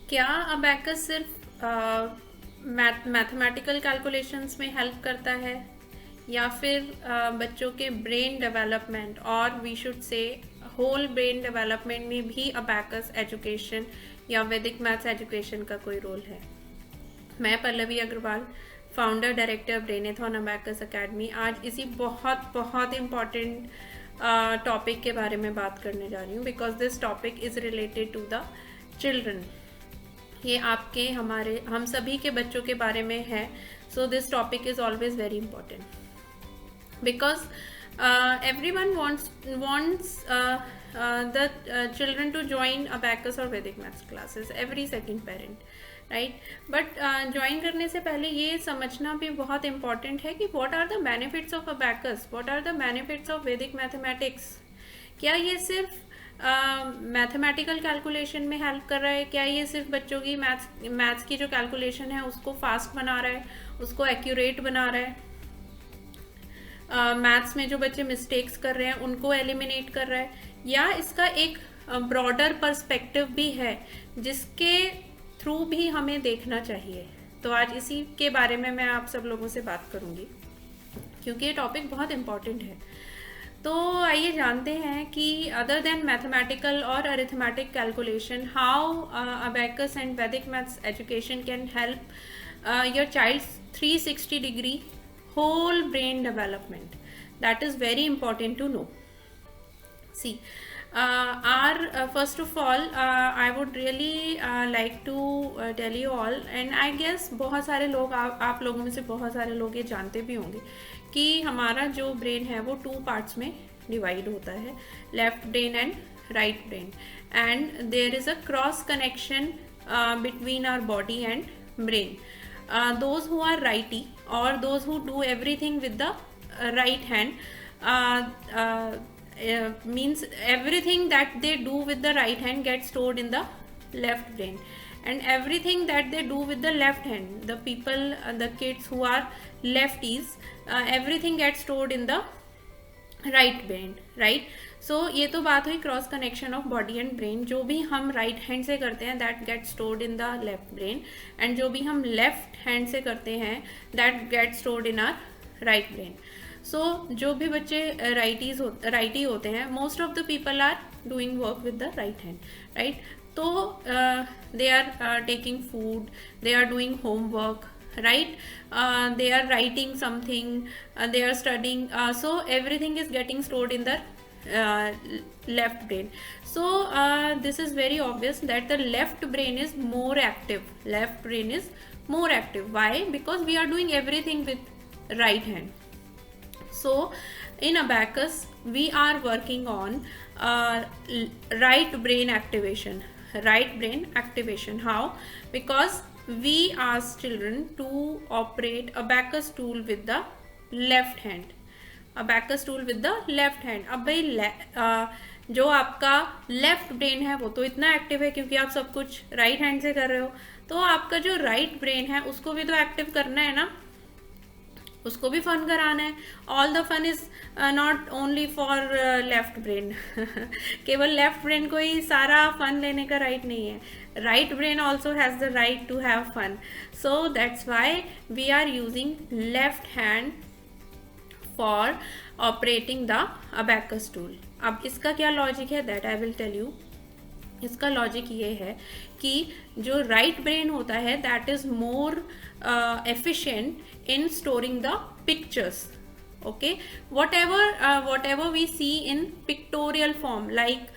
क्या अबैकस सिर्फ mathematical calculations में हेल्प करता है या फिर बच्चों के ब्रेन डेवलपमेंट और we should say whole brain development में भी अबैकस एजुकेशन या वैदिक मैथ्स एजुकेशन का कोई रोल है? मैं Pallavi Agrawal, founder director Brainethon abacus academy, आज इसी बहुत बहुत इम्पॉर्टेंट टॉपिक के बारे में बात करने जा रही हूँ because this topic is related to the children. ये आपके हमारे हम सभी के बच्चों के बारे में है। So this topic is always very important because everyone wants the children to join abacus or Vedic maths classes, every second parent, right? But join करने से पहले ये समझना भी बहुत important है कि what are the benefits of abacus, what are the benefits of Vedic mathematics. क्या ये सिर्फ मैथमेटिकल कैलकुलेशन में हेल्प कर रहा है? क्या ये सिर्फ बच्चों की मैथ्स की जो कैलकुलेशन है उसको फास्ट बना रहा है, उसको एक्यूरेट बना रहा है? मैथ्स में जो बच्चे मिस्टेक्स कर रहे हैं उनको एलिमिनेट कर रहा है, या इसका एक ब्रॉडर पर्सपेक्टिव भी है जिसके थ्रू भी हमें देखना चाहिए? तो आज इसी के बारे में मैं आप सब लोगों से बात करूंगी क्योंकि ये टॉपिक बहुत इम्पॉर्टेंट है। तो आइए जानते हैं कि अदर देन मैथमेटिकल और arithmetic calculation, how abacus and Vedic maths education can help your child's 360 degree whole brain development. That is very important to know. See, first of all, I would really like to tell you all, and I guess बहुत सारे लोग आप लोगों में से बहुत सारे लोग ये जानते भी होंगे कि हमारा जो ब्रेन है वो 2 पार्ट्स में डिवाइड होता है, left brain and right brain, and there is a cross connection between our body and brain. Those who are righty or those who do everything with the right hand means everything that they do with the right hand gets stored in the left brain, and everything that they do with the left hand, the people, the kids who are lefties, everything gets stored in the right brain, right? So ये तो बात हुई cross connection of body and brain. जो भी हम right hand से करते हैं that get stored in the left brain, and जो भी हम लेफ्ट हैंड से करते हैं that get stored in our right brain. So जो भी बच्चे राइटी होते हैं, most of the people are doing work with the right hand, right? तो they are taking food, they are doing homework, right? They are writing something, they are studying, so everything is getting stored in the left brain. So this is very obvious that the left brain is more active. Left brain is more active. Why? Because we are doing everything with right hand. So in abacus we are working on right brain activation. Right brain activation. How? Because we ask children to operate abacus tool with the left hand. abacus tool with the left hand. अब भाई जो आपका left brain है वो तो इतना active है क्योंकि आप सब कुछ राइट हैंड से कर रहे हो, तो आपका जो राइट ब्रेन है उसको भी तो एक्टिव करना है ना, उसको भी फन कराना है. All the fun is not only for left brain. केवल लेफ्ट ब्रेन को ही सारा फन लेने का राइट नहीं है. Right brain also has the right to have fun. So that's why we are using left hand for operating the abacus tool. अब इसका क्या लॉजिक है that I will tell you. इसका लॉजिक ये है कि जो राइट ब्रेन होता है that is more efficient in storing the pictures. Okay, whatever we see in pictorial form, like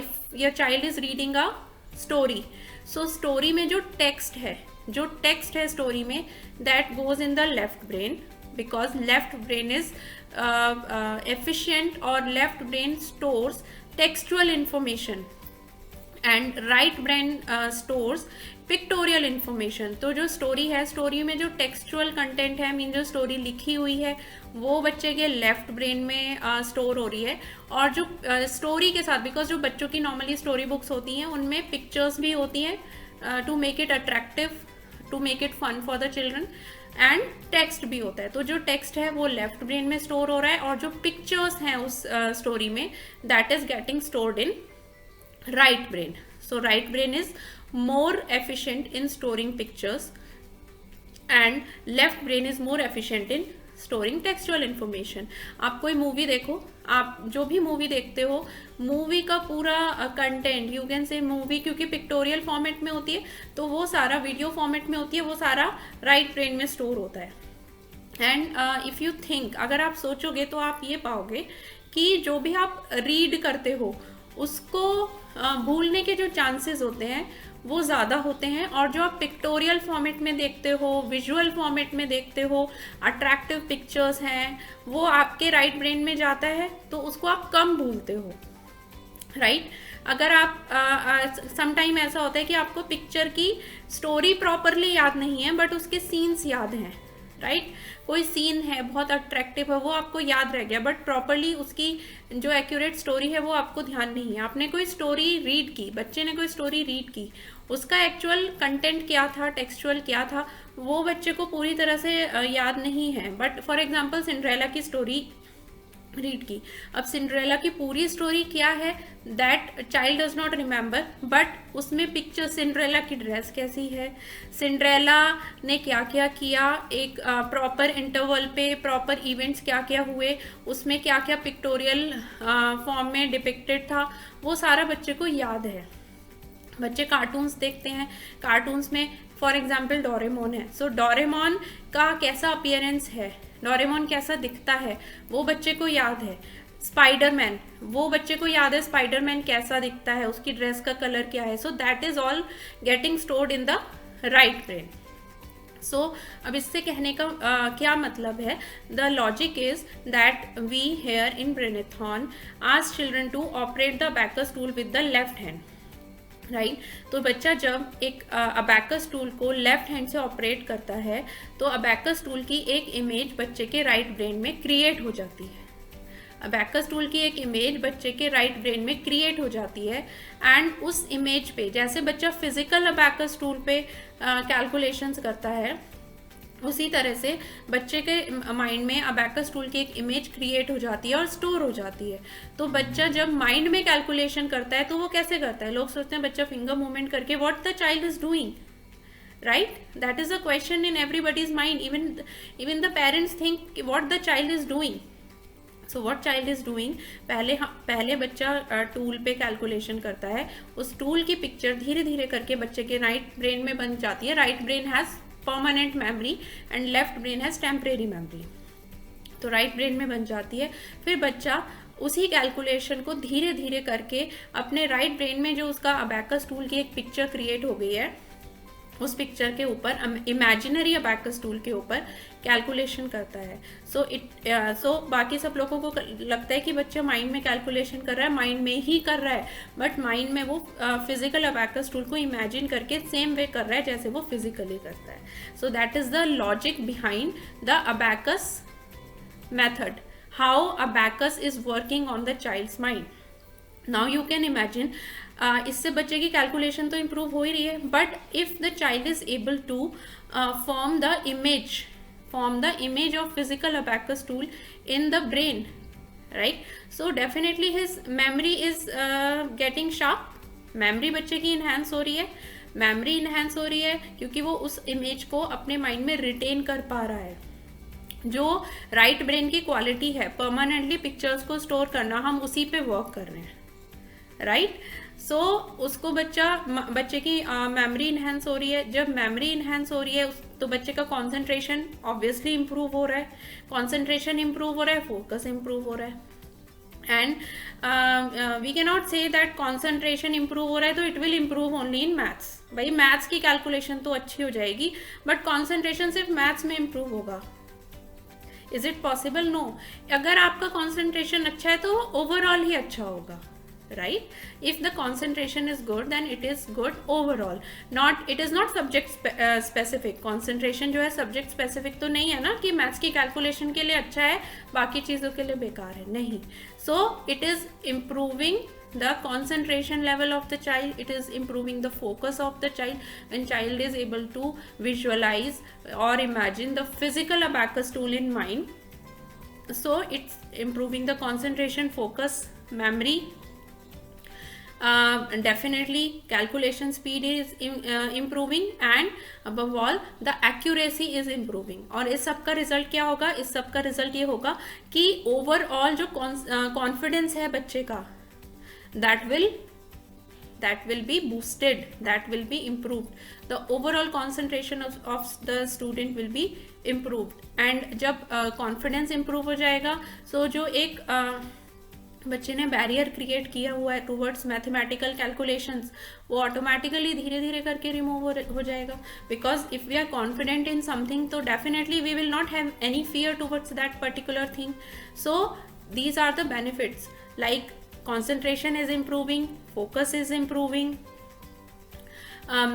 if your child is reading a story, so story में जो text है story में, that goes in the left brain because left brain is efficient, or left brain stores textual information and right brain stores pictorial information. तो जो story है, story में जो textual content है, मीन जो स्टोरी लिखी हुई है वो बच्चे के लेफ्ट ब्रेन में स्टोर हो रही है. और जो स्टोरी के साथ, बिकॉज जो बच्चों की नॉर्मली स्टोरी बुक्स होती हैं उनमें पिक्चर्स भी होती हैं to make it attractive, to make it fun for the children, and text भी होता है. तो जो टेक्स्ट है वो लेफ्ट ब्रेन में स्टोर हो रहा है, और जो पिक्चर्स हैं उस स्टोरी में that is getting stored in right brain. So right brain is more efficient in storing pictures and left brain is more efficient in storing textual information. आप कोई मूवी देखो, आप जो भी मूवी देखते हो, मूवी का पूरा content, you can say movie क्योंकि पिक्टोरियल फॉर्मेट में होती है तो वो सारा वीडियो फॉर्मेट में होती है, वो सारा राइट ब्रेन में स्टोर होता है। एंड इफ़ यू थिंक, अगर आप सोचोगे तो आप ये पाओगे कि जो भी आप रीड करते हो उसको भूलने के जो चांसेस होते हैं वो ज़्यादा होते हैं, और जो आप पिक्टोरियल फॉर्मेट में देखते हो, विजुअल फॉर्मेट में देखते हो, अट्रैक्टिव पिक्चर्स हैं, वो आपके राइट ब्रेन में जाता है तो उसको आप कम भूलते हो, राइट। अगर आप समटाइम ऐसा होता है कि आपको पिक्चर की स्टोरी प्रॉपरली याद नहीं है बट उसके सीन्स याद हैं, राइट। कोई सीन है बहुत अट्रैक्टिव है, वो आपको याद रह गया बट प्रॉपरली उसकी जो एक्यूरेट स्टोरी है वो आपको ध्यान नहीं है। आपने कोई स्टोरी रीड की, बच्चे ने कोई स्टोरी रीड की, उसका एक्चुअल कंटेंट क्या था, टेक्सचुअल क्या था, वो बच्चे को पूरी तरह से याद नहीं है। बट फॉर एग्जांपल सिंड्रेला की स्टोरी रीड की, अब सिंड्रेला की पूरी स्टोरी क्या है that child does not remember, but उसमें पिक्चर सिंड्रेला की ड्रेस कैसी है, सिंड्रेला ने क्या क्या किया, एक प्रॉपर इंटरवल पे प्रॉपर इवेंट्स क्या क्या हुए, उसमें क्या क्या पिक्टोरियल फॉर्म में डिपिक्टेड था, वो सारा बच्चे को याद है। बच्चे कार्टून्स देखते हैं, कार्टून्स में फॉर एग्जाम्पल डोरेमोन है, सो डोरेमोन का कैसा अपीयरेंस है, डोरेमोन कैसा दिखता है, वो बच्चे को याद है। स्पाइडरमैन, वो बच्चे को याद है स्पाइडरमैन कैसा दिखता है, उसकी ड्रेस का कलर क्या है। So that is all getting stored in the right brain. So अब इससे कहने का क्या मतलब है, the logic is that we here in Brainethon ask children to operate the abacus tool with the left hand, right. तो बच्चा जब एक अबैकस टूल को लेफ्ट हैंड से ऑपरेट करता है तो अबैकस टूल की एक इमेज बच्चे के राइट ब्रेन में क्रिएट हो जाती है। अबैकस टूल की एक इमेज बच्चे के राइट ब्रेन में क्रिएट हो जाती है, एंड उस इमेज पे जैसे बच्चा फिजिकल अबैकस टूल पे कैलकुलेशंस करता है, उसी तरह से बच्चे के माइंड में अबैकस टूल की एक इमेज क्रिएट हो जाती है और स्टोर हो जाती है। तो बच्चा जब माइंड में कैलकुलेशन करता है तो वो कैसे करता है, लोग सोचते हैं बच्चा फिंगर मूवमेंट करके, what the child is doing, right. That is a question in everybody's mind, even the parents think what the child is doing. So what child is doing, पहले बच्चा टूल पे कैलकुलेशन करता है, उस tool की picture धीरे धीरे करके बच्चे के राइट ब्रेन में बन जाती है। Right brain has permanent memory and left brain has temporary memory, तो राइट ब्रेन में बन जाती है। फिर बच्चा उसी कैलकुलेशन को धीरे धीरे करके अपने राइट ब्रेन में जो उसका अबैकस टूल की एक पिक्चर क्रिएट हो गई है, उस पिक्चर के ऊपर इमेजिनरी अबैकस टूल के ऊपर कैलकुलेशन करता है। सो बाकी सब लोगों को लगता है कि बच्चा माइंड में कैलकुलेशन कर रहा है, माइंड में ही कर रहा है, बट माइंड में वो फिजिकल अबैकस टूल को इमेजिन करके सेम वे कर रहा है जैसे वो फिजिकली करता है। So that is the logic behind the abacus method, how abacus is working on the child's mind. Now you can imagine, इससे बच्चे की कैलकुलेशन तो इम्प्रूव हो ही रही है, but if the child is able to form the image of physical abacus tool in the brain, right, so definitely his memory is getting sharp, memory बच्चे की इनहेंस हो रही है, मेमोरी इनहेंस हो रही है क्योंकि वो उस इमेज को अपने माइंड में रिटेन कर पा रहा है। जो राइट ब्रेन की क्वालिटी है परमानेंटली पिक्चर्स को स्टोर करना, हम उसी पे वर्क कर रहे हैं, राइट। सो उसको बच्चे की मेमोरी इनहेंस हो रही है। जब मेमोरी इनहेंस हो रही है तो बच्चे का कॉन्सेंट्रेशन ऑब्वियसली इंप्रूव हो रहा है, कॉन्सेंट्रेशन इंप्रूव हो रहा है, फोकस इंप्रूव हो रहा है, and we can not say that concentration improve हो रहा है तो it will improve only in maths. भाई मैथ्स की कैलकुलेशन तो अच्छी हो जाएगी बट कॉन्सेंट्रेशन सिर्फ मैथ्स में इंप्रूव होगा, इज इट पॉसिबल? नो। अगर आपका कॉन्सेंट्रेशन अच्छा है तो ओवरऑल ही अच्छा होगा, right? If the concentration is good then it is good overall, it is not subject specific। concentration जो है subject specific तो नहीं है ना कि मैथ्स की कैलकुलेशन के लिए अच्छा है बाकी चीज़ों के लिए बेकार है, नहीं। so it is improving the concentration level of the child, it is improving the focus of the child when child is able to visualize or imagine the physical abacus tool in mind, so it's improving the concentration, focus, memory, definitely calculation speed is improving, and above all the accuracy is improving. और इस सब का result क्या होगा? इस सब का result ये होगा कि ओवरऑल जो कॉन्फिडेंस है बच्चे का, that will be boosted, that will be improved, the overall concentration of the student will be improved. And जब confidence improve हो जाएगा, so जो एक बच्चे ने बैरियर क्रिएट किया हुआ है टूवर्ड्स मैथमेटिकल कैलकुलेशंस, वो ऑटोमेटिकली धीरे धीरे करके रिमूव हो जाएगा. Because if we are confident in something, तो definitely we will not have any fear towards that particular thing. So these are the benefits, like concentration is improving, focus is improving,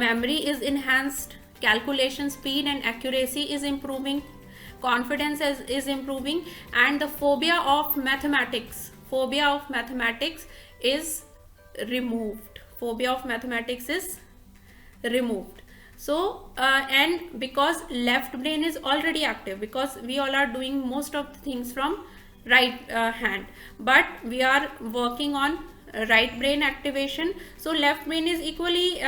memory is enhanced, calculation speed and accuracy is improving, confidence is improving, and the phobia of mathematics is removed. Phobia of mathematics is removed. So and because left brain is already active, because we all are doing most of the things from right hand, but we are working on right brain activation, so left brain is equally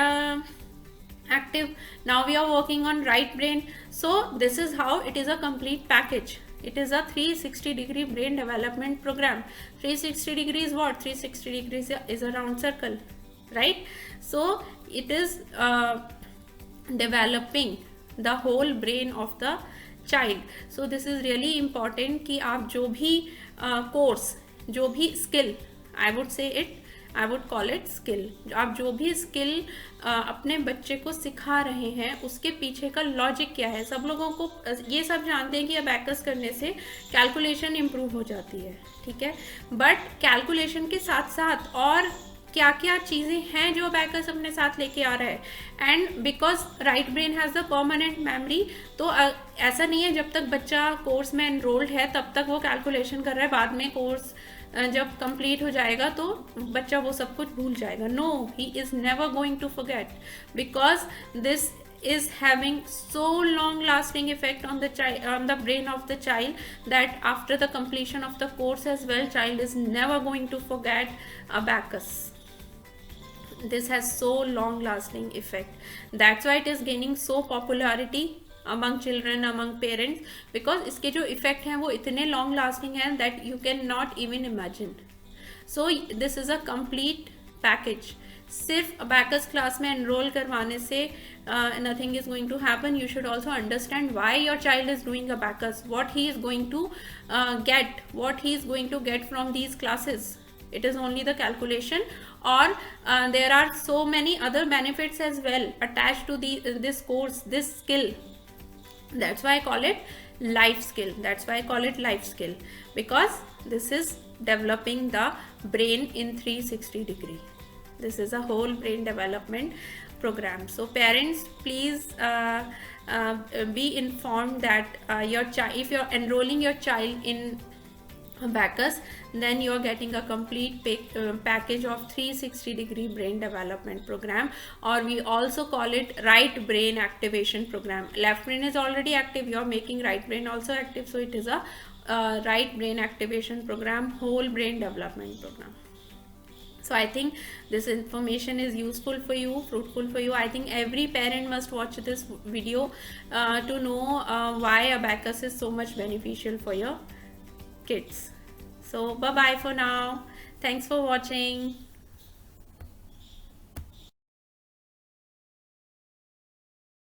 active. Now we are working on right brain. So this is how it is a complete package. It is a 360-degree brain development program. 360 degrees what? 360 degrees is a round circle, right? So it is developing the whole brain of the child. So this is really important कि आप जो भी course, जो भी skill, I would call it skill, आप जो भी skill अपने बच्चे को सिखा रहे हैं, उसके पीछे का लॉजिक क्या है. सब लोगों को ये सब जानते हैं कि अबैकस करने से कैलकुलेशन इम्प्रूव हो जाती है, ठीक है, बट कैलकुलेशन के साथ साथ और क्या क्या चीज़ें हैं जो अबैकस अपने साथ लेके आ रहा है. And because right brain has the permanent memory, तो ऐसा नहीं है जब तक बच्चा कोर्स में एनरोल्ड है तब तक वो कैलकुलेशन कर रहा है, बाद में कोर्स जब कंप्लीट हो जाएगा तो बच्चा वो सब कुछ भूल जाएगा. No, he is never going to forget, because this is having so long lasting effect on the child, on the brain of the child, that after the completion of the course as well, child is never going to forget abacus. This has so long lasting effect. That's why it is gaining so popularity among children, among parents, because इसके जो effect हैं वो इतने long lasting हैं that you cannot even imagine. So this is a complete package. सिर्फ abacus class में enrol करवाने से nothing is going to happen. You should also understand why your child is doing abacus, what he is going to get, what he is going to get from these classes. It is only the calculation, or there are so many other benefits as well attached to this course, this skill. That's why I call it life skill. That's why I call it life skill, because this is developing the brain in 360 degree. This is a whole brain development program. So parents, please be informed that if you're enrolling your child in abacus, then you are getting a complete package of 360 degree brain development program, or we also call it right brain activation program. Left brain is already active, you are making right brain also active, so it is a right brain activation program, whole brain development program. So I think this information is useful for you, fruitful for you. I think every parent must watch this video to know why abacus is so much beneficial for your kids. So bye bye for now. Thanks for watching.